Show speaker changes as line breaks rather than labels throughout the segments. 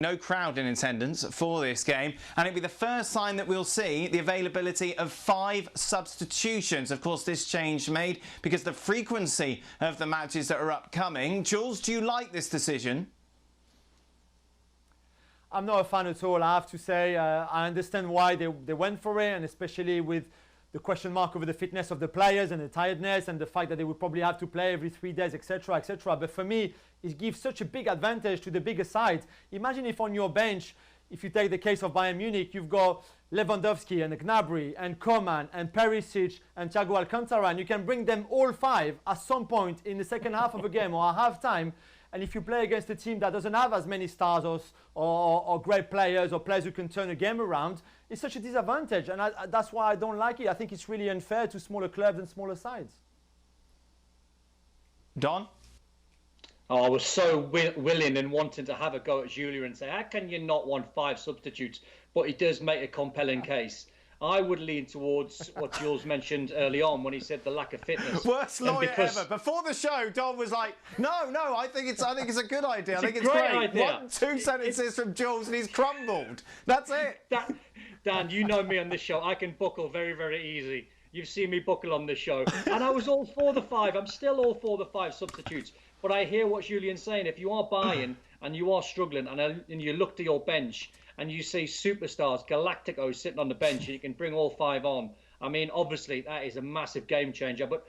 No crowd in attendance for this game, and it'll be the first time that we'll see the availability of 5 substitutions. Of course, this change made because the frequency of the matches that are upcoming. Jules, do you like this decision?
I'm not a fan at all, I have to say. I understand why they went for it, and especially with the question mark over the fitness of the players and the tiredness and the fact that they would probably have to play every 3 days, etc., etc. But for me, it gives such a big advantage to the bigger sides. Imagine if on your bench, if you take the case of Bayern Munich, you've got Lewandowski and Gnabry and Coman and Perisic and Thiago Alcantara, and you can bring them all 5 at some point in the second half of a game or at half time. And if you play against a team that doesn't have as many stars or great players or players who can turn a game around, it's such a disadvantage. And that's why I don't like it. I think it's really unfair to smaller clubs and smaller sides.
Don?
Oh, I was so willing and wanting to have a go at Julia and say, how can you not want 5 substitutes? But he does make a compelling case. I would lean towards what Jules mentioned early on when he said the lack of fitness.
Worst lawyer ever. Before the show, Don was like, "No, I think it's a good idea. I think it's great."
Idea.
2 sentences from Jules and he's crumbled. That's it.
Dan, you know me on this show. I can buckle very, very easy. You've seen me buckle on this show, and I was all for the 5. I'm still all for the 5 substitutes. But I hear what Julian's saying. If you are buying and you are struggling, and you look to your bench, and you see superstars, Galacticos sitting on the bench, and you can bring all 5 on. I mean, obviously, that is a massive game changer. But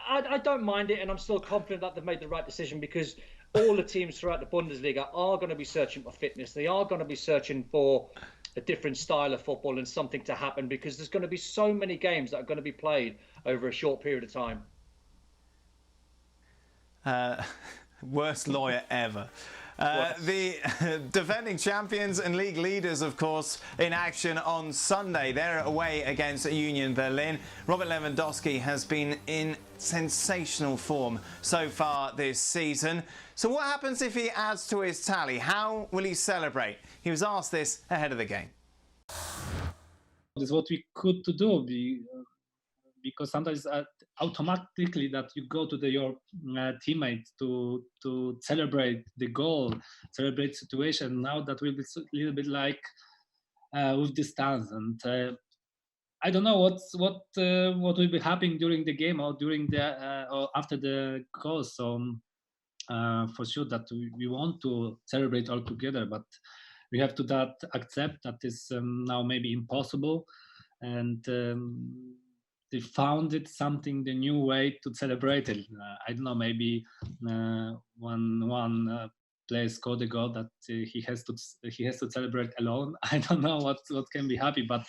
I don't mind it, and I'm still confident that they've made the right decision, because all the teams throughout the Bundesliga are going to be searching for fitness. They are going to be searching for a different style of football and something to happen, because there's going to be so many games that are going to be played over a short period of time.
Worst lawyer ever. The defending champions and league leaders, of course, in action on Sunday. They're away against Union Berlin. Robert Lewandowski has been in sensational form so far this season. So what happens if he adds to his tally? How will he celebrate? He was asked this ahead of the game.
This is what we could do, because sometimes automatically that you go to your teammates to celebrate the goal, celebrate situation. Now that will be a little bit like with distance, and I don't know what will be happening during the game or during the or after the goal. So for sure that we want to celebrate all together, but we have to accept that is now maybe impossible, and they found the new way to celebrate it. I don't know, maybe one player scored a goal that he has to celebrate alone. I don't know what can be happy, but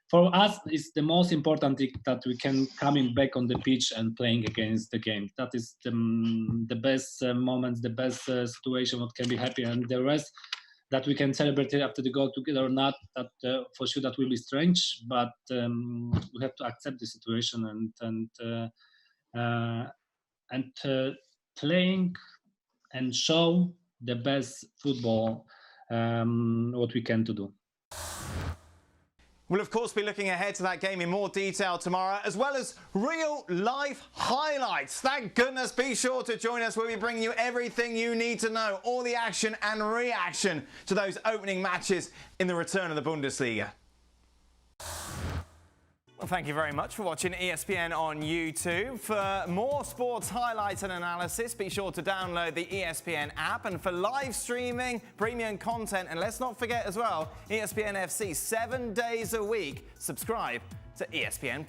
for us, it's the most important thing that we can coming back on the pitch and playing against the game. That is the best moments, the best situation what can be happy, and the rest that we can celebrate it after the goal together or not, that for sure that will be strange, but we have to accept the situation and playing and show the best football what we can to do.
We'll of course be looking ahead to that game in more detail tomorrow, as well as real life highlights. Thank goodness. Be sure to join us where we bring you everything you need to know, all the action and reaction to those opening matches in the return of the Bundesliga. Well, thank you very much for watching ESPN on YouTube. For more sports highlights and analysis, be sure to download the ESPN app. And for live streaming, premium content, and let's not forget as well, ESPN FC 7 days a week, subscribe to ESPN+.